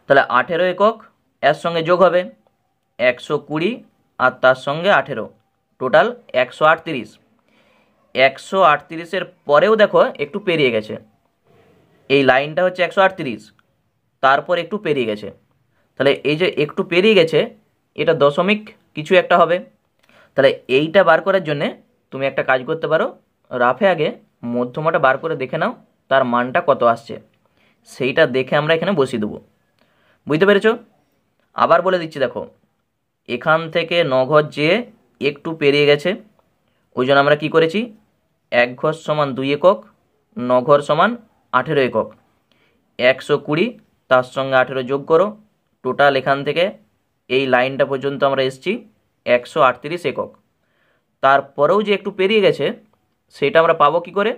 S1: তাহলে 18 একক এর সঙ্গে যোগ হবে 120 আর তার সঙ্গে 18, টোটাল 138। 138-এর পরেও দেখো একটু পেরিয়ে গেছে, এই লাইনটা হচ্ছে 138, তারপর একটু পেরিয়ে গেছে। তাহলে এই যে একটু পেরিয়ে গেছে এটা দশমিক কিছু একটা হবে। তাহলে এইটা বার করার জন্যে তুমি একটা কাজ করতে পারো, রাফে আগে মধ্যমাটা বার করে দেখে নাও তার মানটা কত আসছে, সেইটা দেখে আমরা এখানে বসিয়ে দেবো। বুঝতে পেরেছ? আবার বলে দিচ্ছি, দেখো এখান থেকে 9 ঘর যেয়ে একটু পেরিয়ে গেছে, ওই জন্য আমরা কি করেছি? 1 ঘর সমান 2 একক, 9 ঘর সমান 18 একক। 120 তার সঙ্গে 18 যোগ করো, টোটাল এখান থেকে এই লাইনটা পর্যন্ত আমরা এসেছি 138 একক। তারপরেও যে একটু পেরিয়ে গেছে সেটা আমরা পাবো কি করে?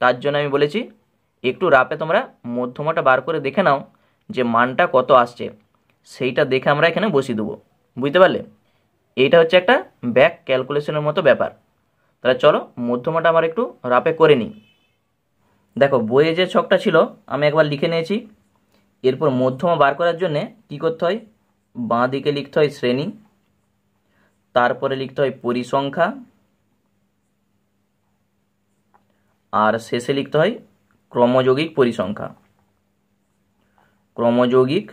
S1: তার জন্য আমি বলেছি একটু রাপে তোমরা মধ্যমাটা বার করে দেখে নাও যে মানটা কত আসছে, সেইটা দেখে আমরা এখানে বসিয়ে দেবো। বুঝতে পারলে? এইটা হচ্ছে একটা ব্যাক ক্যালকুলেশনের মতো ব্যাপার। তাহলে চলো মধ্যমাটা আমার একটু রাপে করে নিই। দেখো বইয়ে যে ছকটা ছিল আমি একবার লিখে নিয়েছি। এরপর মধ্যমা বার করার জন্যে কি করতে হয়? বাঁ দিকে লিখতে হয় শ্রেণী, তারপরে লিখতে হয় পরিসংখ্যা, আর শেষে লিখতে হয় ক্রমযৌগিক পরিসংখ্যা। ক্রমযৌগিক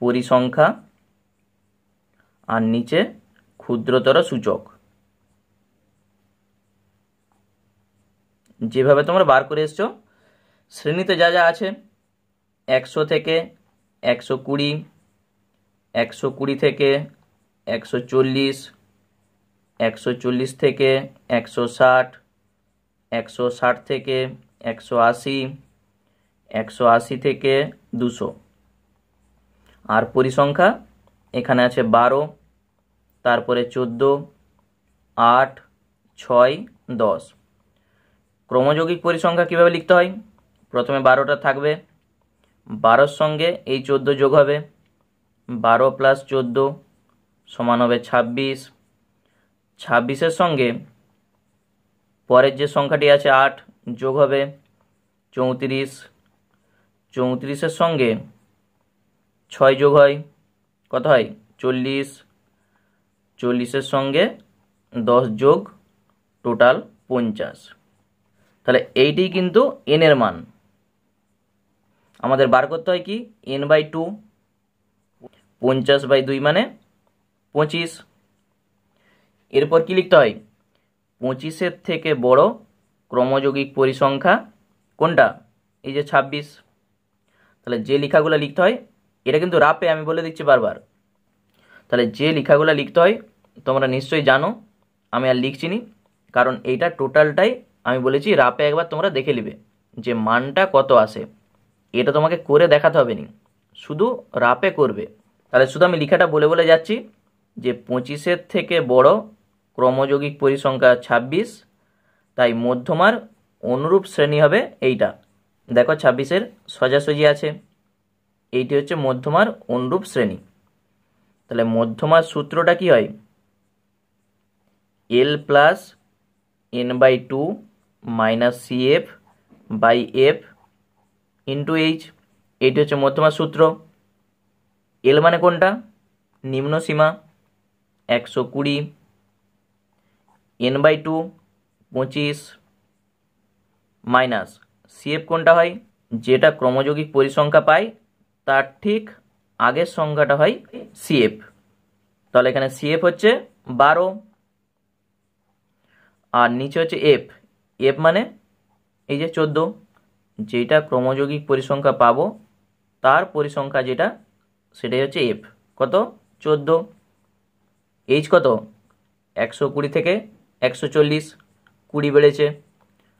S1: পরিসংখ্যা আর নিচে ক্ষুদ্রতর সূচক। যেভাবে তোমরা বার করে এসছো শ্রেণীতে যা যা আছে 100 থেকে 120, 120 থেকে 140, 140 থেকে 160, 160 থেকে 180, 180 থেকে 200। আর পরিসংখ্যা এখানে আছে 12, তারপরে 14, 8, 6, 10। ক্রমযৌগিক পরিসংখ্যা কিভাবে লিখতে হয়? প্রথমে 12টা থাকবে, 12-র সঙ্গে এই 14 যোগ হবে, 12 + 14 সমান হবে 26। 26-এর সঙ্গে পরের যে সংখ্যাটি আছে 8 যোগ হবে 34। 34-এর সঙ্গে 6 যোগ হয় কত হয়? 40। 40-এর সঙ্গে 10 যোগ টোটাল 50। তাহলে এইটি কিন্তু n এর মান। আমাদের বার করতে হয় কি? n/2, 50/2 মানে 25। এরপর কি লিখতে হয়? 25-এর থেকে বড় ক্রমযৌগিক পরিসংখ্যা কোনটা? এই যে 26। তাহলে যে লেখাগুলো লিখতে হয়, এটা কিন্তু রাপে আমি বলে দিচ্ছি বারবার। তাহলে যে লেখাগুলো লিখতে হয় তোমরা নিশ্চয়ই জানো, আমি আর লিখছি নি, কারণ এইটা টোটালটাই আমি বলেছি রাপে একবার তোমরা দেখে নিবে যে মানটা কত আসে। এটা তোমাকে করে দেখাতে হবে নি, শুধু রাপে করবে। তাহলে শুধু আমি লেখাটা বলে বলে যাচ্ছি যে 25-এর থেকে বড় ক্রমযৌগিক পরিসংখ্যা 26, তাই মধ্যমার অনুরূপ শ্রেণী হবে এইটা। দেখো 26-এর সোজাসুজি আছে, এইটি হচ্ছে মধ্যমার অনুরূপ শ্রেণী। তাহলে মধ্যমার সূত্রটা কি হয়? L + n/2 - CF/F * H। এইটি হচ্ছে মধ্যমার সূত্র। L মানে কোনটা? নিম্ন সীমা 120, n/2 25 মাইনাস CF কোনটা হয়? যেটা ক্রমযৌগিক পরিসংখ্যা পাই তার ঠিক আগের সংখ্যাটা হয় CF। তাহলে এখানে CF হচ্ছে 12, আর নিচে হচ্ছে এফ। এফ মানে এই যে 14, যেটা ক্রমযৌগিক পরিসংখ্যা পাবো তার পরিসংখ্যা যেটা সেটাই হচ্ছে এফ। কত? 14। এইচ কত? 120 থেকে 140, 20 বেড়েছে,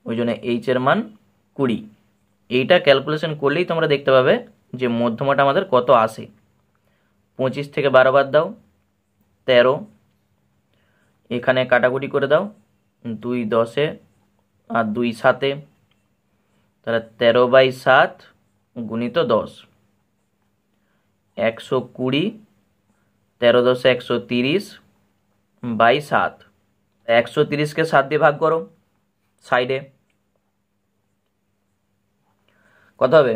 S1: ওই জন্য এইচ এর মান 20। এইটা ক্যালকুলেশন করলেই তোমরা দেখতে পাবে যে মধ্যমাটা আমাদের কত আসে। 25 থেকে 12 বাদ দাও, 13। এখানে কাটাকুটি করে দাও, 2 10-এ আর 2 7-এ, তাহলে 13/7 গুণিত 10, 120। 13 10 130/7। 130কে 7 দিয়ে ভাগ করো সাইডে, কত হবে?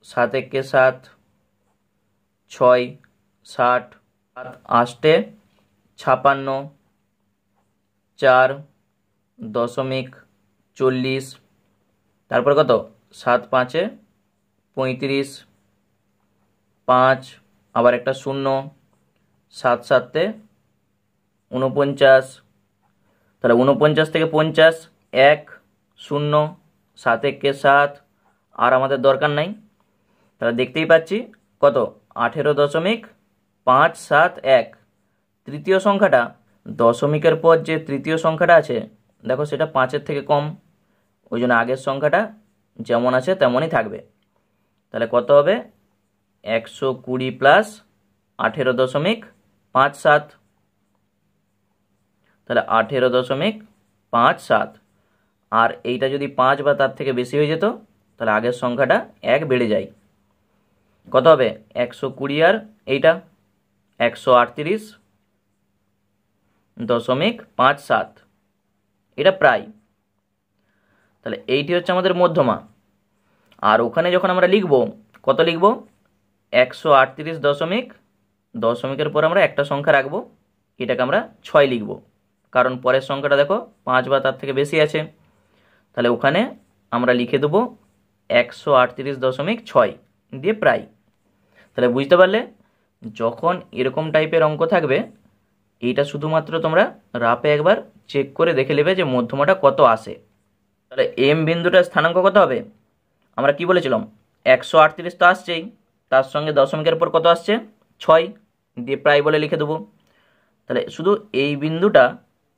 S1: 7 1 7, 6 60, 8 56, 4.40। তারপর কত? 7 5 35, 5 আবার একটা 0, 7 7 49। তাহলে 49 থেকে 50, 1 0, 7 1 7, আর আমাদের দরকার নাই। তাহলে দেখতেই পাচ্ছি কত? 18.571। তৃতীয় সংখ্যাটা, দশমিকের পর যে তৃতীয় সংখ্যাটা আছে দেখো সেটা 5-এর থেকে কম, ওই জন্য আগের সংখ্যাটা যেমন আছে তেমনই থাকবে। তাহলে কত হবে? 120 প্লাস 18.57। তাহলে 18.57। আর এইটা যদি 5 বা তার থেকে বেশি হয়ে যেত তাহলে আগের সংখ্যাটা 1 বেড়ে যায়। কত হবে? 120 আর এইটা 138.57। এটা প্রায়। তাহলে এইটি হচ্ছে আমাদের মধ্যমা। আর ওখানে যখন আমরা লিখব, কত লিখব? 138 দশমিকের পর আমরা একটা সংখ্যা রাখবো, এটাকে আমরা 6 লিখব, কারণ পরের সংখ্যাটা দেখো 5 বা তার থেকে বেশি আছে। তাহলে ওখানে আমরা লিখে দেবো 138.6 দিয়ে প্রায়। তাহলে বুঝতে পারলে, যখন এরকম টাইপের অঙ্ক থাকবে এইটা শুধুমাত্র তোমরা রাফে একবার চেক করে দেখে নেবে যে মধ্যমাটা কত আসে। তাহলে এম বিন্দুটার স্থানাঙ্ক কত হবে? আমরা কি বলেছিলাম? 138 তো আসছেই, তার সঙ্গে দশমিকের পর কত আসছে? 6 দিয়ে প্রায় বলে লিখে দেবো। তাহলে শুধু এই বিন্দুটা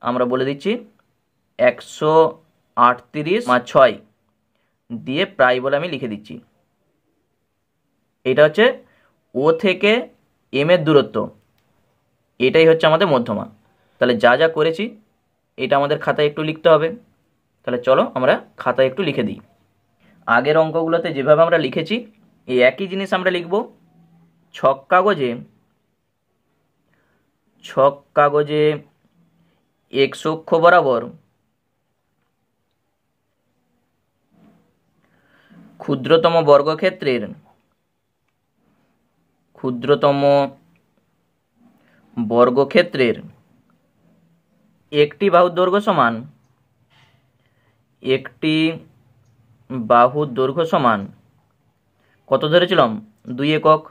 S1: আমরা বলে দিচ্ছি 138.6 দিয়ে প্রায় বলে আমি লিখে দিচ্ছি। এটা হচ্ছে ও থেকে এম এর দূরত্ব, এটাই হচ্ছে আমাদের মধ্যমা। তাহলে যা যা করেছি এটা আমাদের খাতায় একটু লিখতে হবে। তাহলে চলো আমরা খাতায় একটু লিখে দিই। আগের অঙ্কগুলোতে যেভাবে আমরা লিখেছি এই একই জিনিস আমরা লিখব। ছক কাগজে এক্স অক্ষ বরাবর ক্ষুদ্রতম বর্গক্ষেত্রের একটি বাহুর দৈর্ঘ্য সমান কত ধরেছিলাম? 2 একক।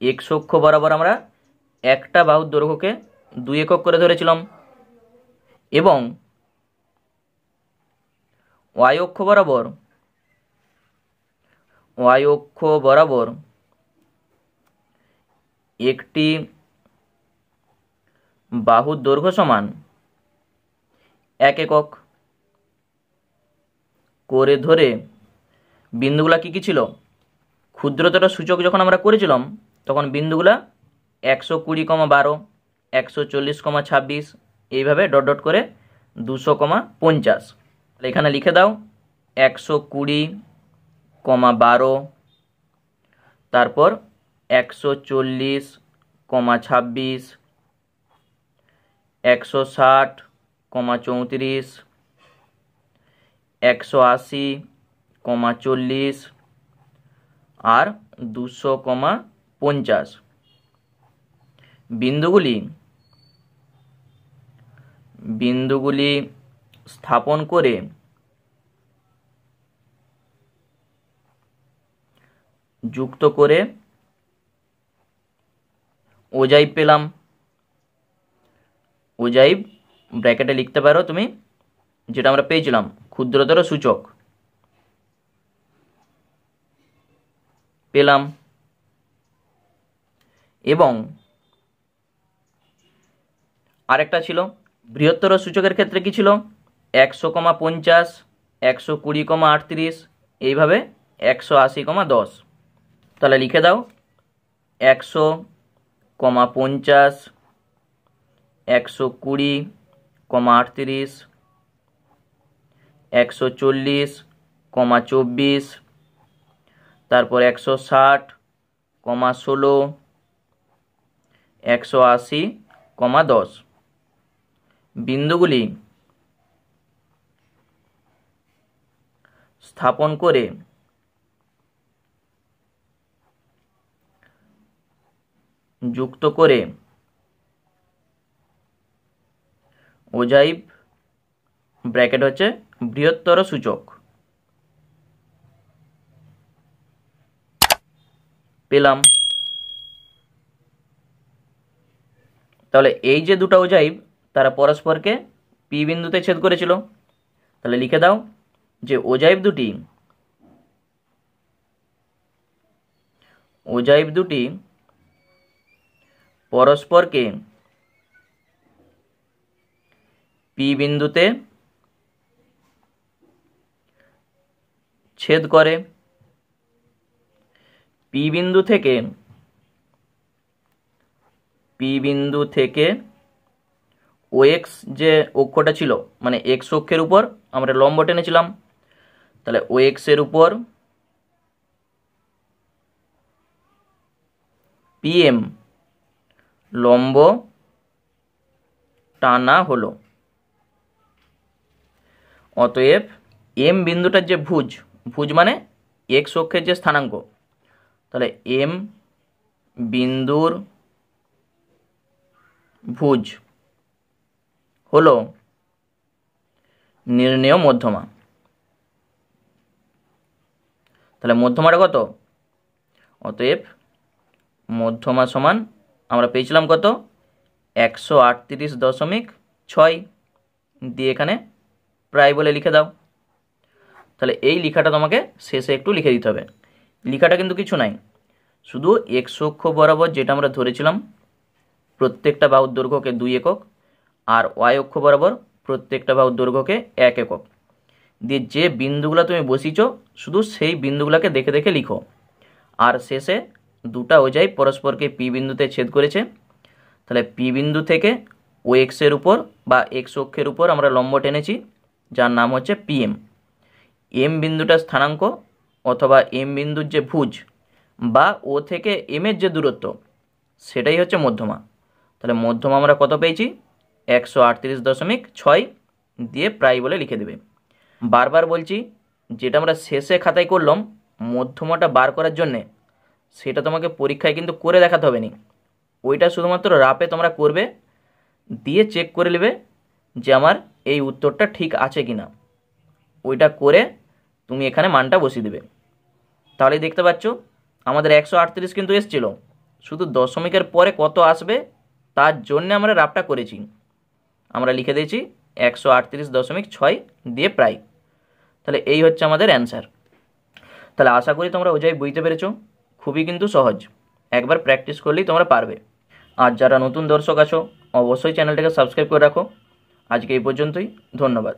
S1: এক্স অক্ষ বরাবর আমরা একটা বাহুর দৈর্ঘ্যকে 2 একক করে ধরেছিলাম, এবং ওয়াই অক্ষ বরাবর একটি বাহুর দৈর্ঘ্য সমান 1 একক করে ধরে বিন্দুগুলা কি ছিল? ক্ষুদ্রতর সূচক যখন আমরা করেছিলাম তখন বিন্দুগুলা 120,12, 140,26, এইভাবে ডট ডট করে 200,50। এখানে লিখে দাও 120,12, তারপর 140,26, 160,34, 180,40 আর 200,50। বিন্দুগুলি স্থাপন করে যুক্ত করে ওজাইব পেলাম। ওজাইব ব্র্যাকেটে লিখতে পারো তুমি যেটা আমরা পেয়েছিলাম ক্ষুদ্রতর সূচক, পেলাম। এবং আরেকটা ছিল বৃহত্তর সূচকের ক্ষেত্রে কি ছিল 100,50, 120,38, এইভাবে 180,10। তাহলে লিখে দাও 100,50, 120,38, 140,24, তারপর 160,16, 180,10। বিন্দুগুলি স্থাপন করে যুক্ত করে ওজাইভ ব্র্যাকেট হচ্ছে বৃহত্তর সূচক, পেলাম। তাহলে এই যে দুটো ওজাইভ তারা পরস্পরকে পি বিন্দুতে ছেদ করেছিল। তাহলে লিখে দাও যে ওজাইভ দুটি পরস্পরকে পি বিন্দুতে ছেদ করে। পি বিন্দু থেকে ওএক্স যে অক্ষটা ছিল, মানে এক্স অক্ষের উপর আমরা লম্ব টেনেছিলাম, তাহলে ওএক্স এর উপর পিএম লম্ব টানা হলো। অতএব এম বিন্দুটার যে ভুজ মানে এক্স অক্ষের যে স্থানাঙ্ক, তাহলে এম বিন্দুর ভুজ হলো নির্ণেয় মধ্যমা। তাহলে মধ্যমাটা কত? অতএব মধ্যমা সমান আমরা পেয়েছিলাম কত 138.6 দিয়ে এখানে প্রায় বলে লিখে দাও। তাহলে এই লেখাটা তোমাকে শেষে একটু লিখে দিতে হবে। লেখাটা কিন্তু কিছু নাই, শুধু এক্স অক্ষ বরাবর যেটা আমরা ধরেছিলাম প্রত্যেকটা বাহুর দৈর্ঘ্যকে 2 একক, আর ওয়াই অক্ষ বরাবর প্রত্যেকটা বাহুর দৈর্ঘ্যকে 1 একক দিয়ে যে বিন্দুগুলো তুমি বসিয়েছো শুধু সেই বিন্দুগুলোকে দেখে দেখে লিখো। আর শেষে দুটা ওজাইভ পরস্পরকে পি বিন্দুতে ছেদ করেছে, তাহলে পি বিন্দু থেকে ও এক্সের উপর বা এক্স অক্ষের উপর আমরা লম্ব টেনেছি যার নাম হচ্ছে পিএম। এম বিন্দুটার স্থানাঙ্ক অথবা এম বিন্দুর যে ভুজ বা ও থেকে এম এর যে দূরত্ব সেটাই হচ্ছে মধ্যমা। তাহলে মধ্যমা আমরা কত পেয়েছি 138.6 দিয়ে প্রায় বলে লিখে দেবে। বারবার বলছি, যেটা আমরা শেষে খাতায় করলাম মধ্যমাটা বার করার জন্যে, সেটা তোমাকে পরীক্ষায় কিন্তু করে দেখাতে হবে না। ওইটা শুধুমাত্র রাপে তোমরা করবে, দিয়ে চেক করে নেবে যে আমার এই উত্তরটা ঠিক আছে কি না। ওইটা করে তুমি এখানে মানটা বসিয়ে দেবে। তাহলেই দেখতে পাচ্ছ আমাদের 138 কিন্তু এসেছিল, শুধু দশমিকের পরে কত আসবে তার জন্য আমরা রাপটা করেছি। আমরা লিখে দিয়েছি 138.6 দিয়ে প্রায়। তাহলে এই হচ্ছে আমাদের অ্যান্সার। তাহলে আশা করি তোমরা ওজাই বুঝতে পেরেছো, খুবই কিন্তু সহজ, একবার প্র্যাকটিস করলেই তোমরা পারবে। আর যারা নতুন দর্শক আছো অবশ্যই চ্যানেলটাকে সাবস্ক্রাইব করে রাখো। আজকে এই পর্যন্তই, ধন্যবাদ।